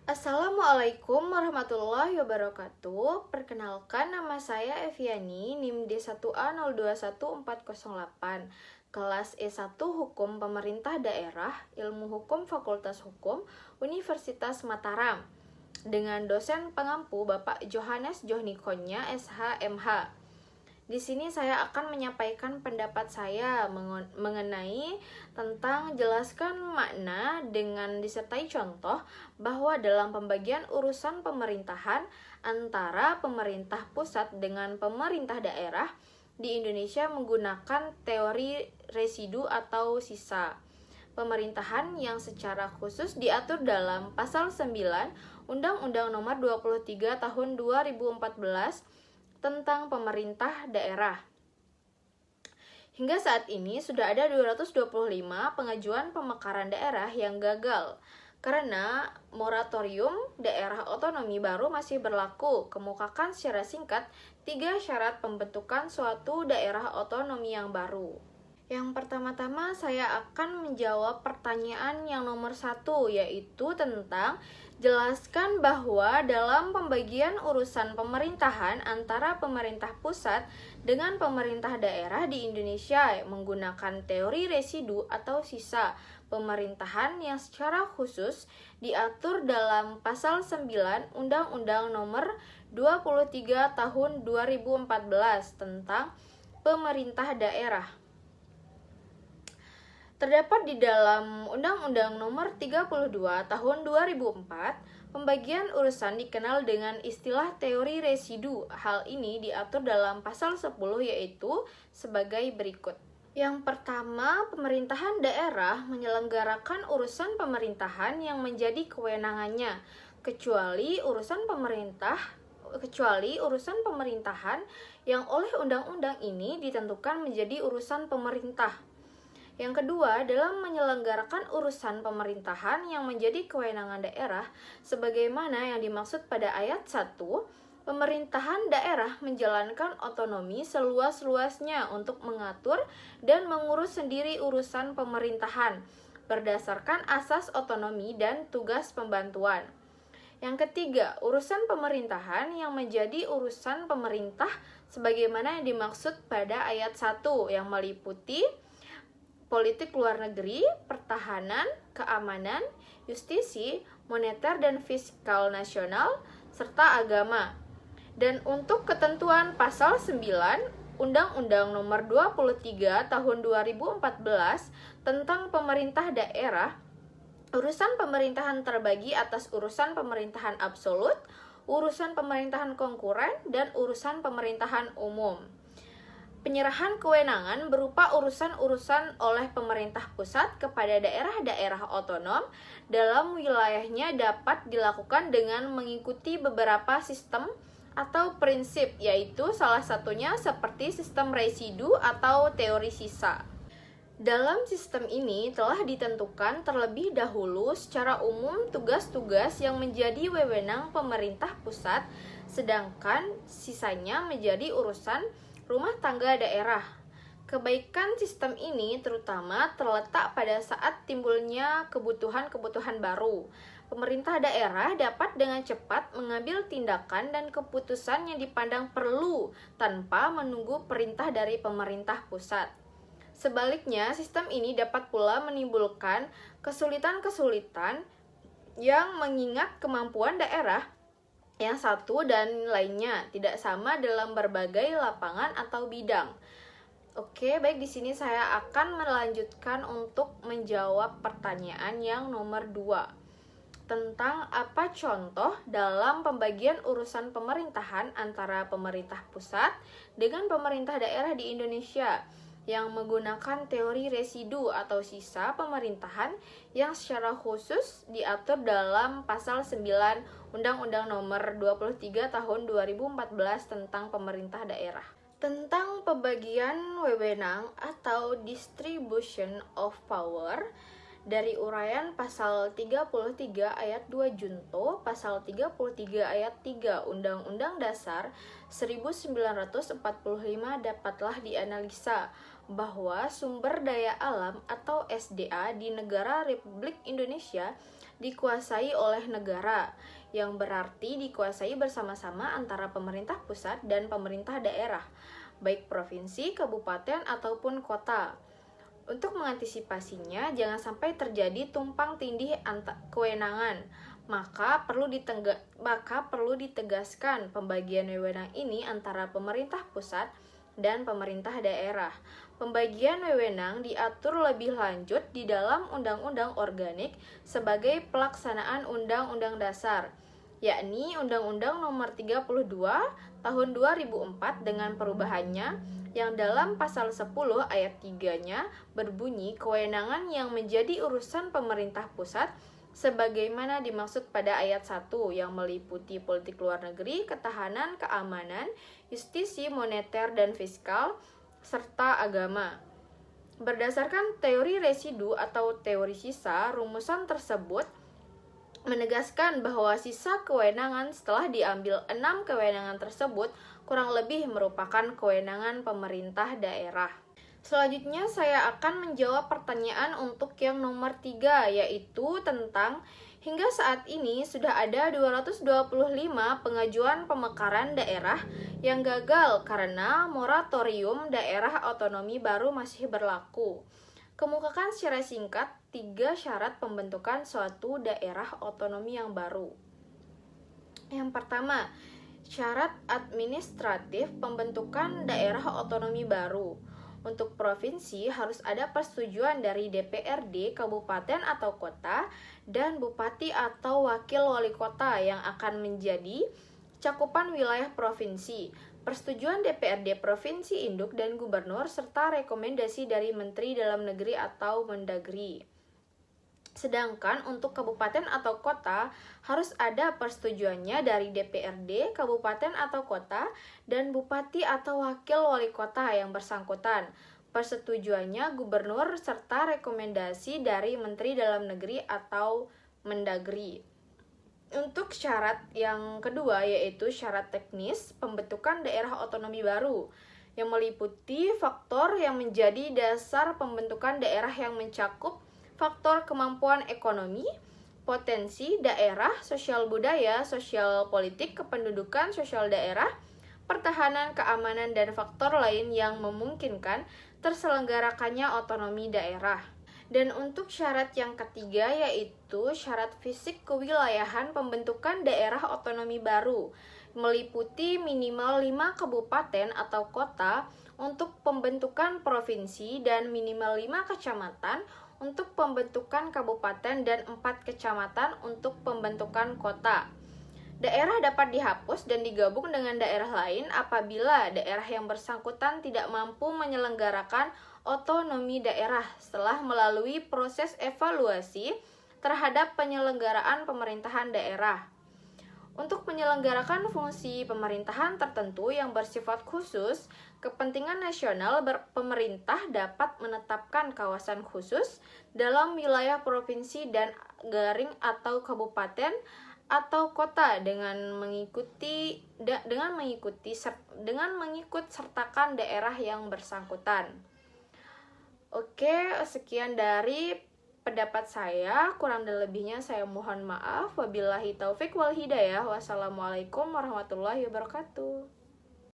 Assalamualaikum warahmatullahi wabarakatuh. Perkenalkan, nama saya Eviani, NIM D1A021408, kelas E1 Hukum Pemerintah Daerah, Ilmu Hukum Fakultas Hukum, Universitas Mataram, dengan dosen pengampu Bapak Johannes Johnikonya SH.MH. Di sini saya akan menyampaikan pendapat saya mengenai tentang jelaskan makna dengan disertai contoh bahwa dalam pembagian urusan pemerintahan antara pemerintah pusat dengan pemerintah daerah di Indonesia menggunakan teori residu atau sisa pemerintahan yang secara khusus diatur dalam Pasal 9 Undang-Undang Nomor 23 Tahun 2014 tentang pemerintah daerah. Hingga saat ini sudah ada 225 pengajuan pemekaran daerah yang gagal karena moratorium daerah otonomi baru masih berlaku. Kemukakan secara singkat 3 syarat pembentukan suatu daerah otonomi yang baru. Yang pertama-tama saya akan menjawab pertanyaan yang nomor 1, yaitu tentang jelaskan bahwa dalam pembagian urusan pemerintahan antara pemerintah pusat dengan pemerintah daerah di Indonesia menggunakan teori residu atau sisa pemerintahan yang secara khusus diatur dalam Pasal 9 Undang-Undang Nomor 23 Tahun 2014 tentang pemerintah daerah. Terdapat di dalam Undang-Undang Nomor 32 Tahun 2004, pembagian urusan dikenal dengan istilah teori residu. Hal ini diatur dalam Pasal 10 yaitu sebagai berikut. Yang pertama, pemerintahan daerah menyelenggarakan urusan pemerintahan yang menjadi kewenangannya, kecuali urusan pemerintahan yang oleh undang-undang ini ditentukan menjadi urusan pemerintah. Yang kedua, dalam menyelenggarakan urusan pemerintahan yang menjadi kewenangan daerah, sebagaimana yang dimaksud pada ayat 1, pemerintahan daerah menjalankan otonomi seluas-luasnya untuk mengatur dan mengurus sendiri urusan pemerintahan, berdasarkan asas otonomi dan tugas pembantuan. Yang ketiga, urusan pemerintahan yang menjadi urusan pemerintah, sebagaimana yang dimaksud pada ayat 1, yang meliputi politik luar negeri, pertahanan, keamanan, justisi, moneter dan fiskal nasional, serta agama. Dan untuk ketentuan Pasal 9 Undang-Undang Nomor 23 Tahun 2014 tentang pemerintah daerah, urusan pemerintahan terbagi atas urusan pemerintahan absolut, urusan pemerintahan konkuren, dan urusan pemerintahan umum. Penyerahan kewenangan berupa urusan-urusan oleh pemerintah pusat kepada daerah-daerah otonom dalam wilayahnya dapat dilakukan dengan mengikuti beberapa sistem atau prinsip, yaitu salah satunya seperti sistem residu atau teori sisa. Dalam sistem ini telah ditentukan terlebih dahulu secara umum tugas-tugas yang menjadi wewenang pemerintah pusat, sedangkan sisanya menjadi urusan rumah tangga daerah. Kebaikan sistem ini terutama terletak pada saat timbulnya kebutuhan-kebutuhan baru. Pemerintah daerah dapat dengan cepat mengambil tindakan dan keputusan yang dipandang perlu tanpa menunggu perintah dari pemerintah pusat. Sebaliknya, sistem ini dapat pula menimbulkan kesulitan-kesulitan yang mengingat kemampuan daerah yang satu dan lainnya tidak sama dalam berbagai lapangan atau bidang. Oke, baik, di sini saya akan melanjutkan untuk menjawab pertanyaan yang nomor 2 tentang apa contoh dalam pembagian urusan pemerintahan antara pemerintah pusat dengan pemerintah daerah di Indonesia yang menggunakan teori residu atau sisa pemerintahan yang secara khusus diatur dalam Pasal 9 Undang-Undang Nomor 23 Tahun 2014 tentang pemerintah daerah. Tentang pembagian wewenang atau distribution of power, dari uraian Pasal 33 ayat 2 Junto, Pasal 33 ayat 3 Undang-Undang Dasar 1945 dapatlah dianalisa bahwa sumber daya alam atau SDA di negara Republik Indonesia dikuasai oleh negara, yang berarti dikuasai bersama-sama antara pemerintah pusat dan pemerintah daerah, baik provinsi, kabupaten, ataupun kota. Untuk mengantisipasinya, jangan sampai terjadi tumpang tindih kewenangan, maka perlu ditegaskan pembagian wewenang ini antara pemerintah pusat dan pemerintah daerah. Pembagian wewenang diatur lebih lanjut di dalam Undang-Undang Organik sebagai pelaksanaan Undang-Undang Dasar, yakni Undang-Undang Nomor 32 Tahun 2004 dengan perubahannya yang dalam pasal 10 ayat 3-nya berbunyi kewenangan yang menjadi urusan pemerintah pusat sebagaimana dimaksud pada ayat 1 yang meliputi politik luar negeri, ketahanan, keamanan, justisi, moneter, dan fiskal, serta agama. Berdasarkan teori residu atau teori sisa, rumusan tersebut menegaskan bahwa sisa kewenangan setelah diambil 6 kewenangan tersebut kurang lebih merupakan kewenangan pemerintah daerah. Selanjutnya saya akan menjawab pertanyaan untuk yang nomor 3, yaitu tentang hingga saat ini sudah ada 225 pengajuan pemekaran daerah yang gagal karena moratorium daerah otonomi baru masih berlaku. Kemukakan secara singkat 3 syarat pembentukan suatu daerah otonomi yang baru. Yang pertama, syarat administratif pembentukan daerah otonomi baru. Untuk provinsi harus ada persetujuan dari DPRD kabupaten atau kota dan bupati atau wakil wali kota yang akan menjadi cakupan wilayah provinsi, persetujuan DPRD provinsi induk dan gubernur serta rekomendasi dari Menteri Dalam Negeri atau Mendagri. Sedangkan untuk kabupaten atau kota harus ada persetujuannya dari DPRD, kabupaten atau kota, dan bupati atau wakil wali kota yang bersangkutan. Persetujuannya gubernur serta rekomendasi dari Menteri Dalam Negeri atau Mendagri. Untuk syarat yang kedua yaitu syarat teknis pembentukan daerah otonomi baru yang meliputi faktor yang menjadi dasar pembentukan daerah yang mencakup faktor kemampuan ekonomi, potensi daerah, sosial budaya, sosial politik, kependudukan, sosial daerah, pertahanan, keamanan, dan faktor lain yang memungkinkan terselenggarakannya otonomi daerah. Dan untuk syarat yang ketiga yaitu syarat fisik kewilayahan pembentukan daerah otonomi baru, meliputi minimal 5 kabupaten atau kota untuk pembentukan provinsi dan minimal 5 kecamatan untuk pembentukan kabupaten dan 4 kecamatan untuk pembentukan kota. Daerah dapat dihapus dan digabung dengan daerah lain apabila daerah yang bersangkutan tidak mampu menyelenggarakan otonomi daerah setelah melalui proses evaluasi terhadap penyelenggaraan pemerintahan daerah. Untuk menyelenggarakan fungsi pemerintahan tertentu yang bersifat khusus, kepentingan nasional pemerintah dapat menetapkan kawasan khusus dalam wilayah provinsi dan garing atau kabupaten atau kota dengan mengikut sertakan daerah yang bersangkutan. Oke, sekian dari pendapat saya, kurang dan lebihnya saya mohon maaf. Wabillahi taufik wal hidayah. Wassalamualaikum warahmatullahi wabarakatuh.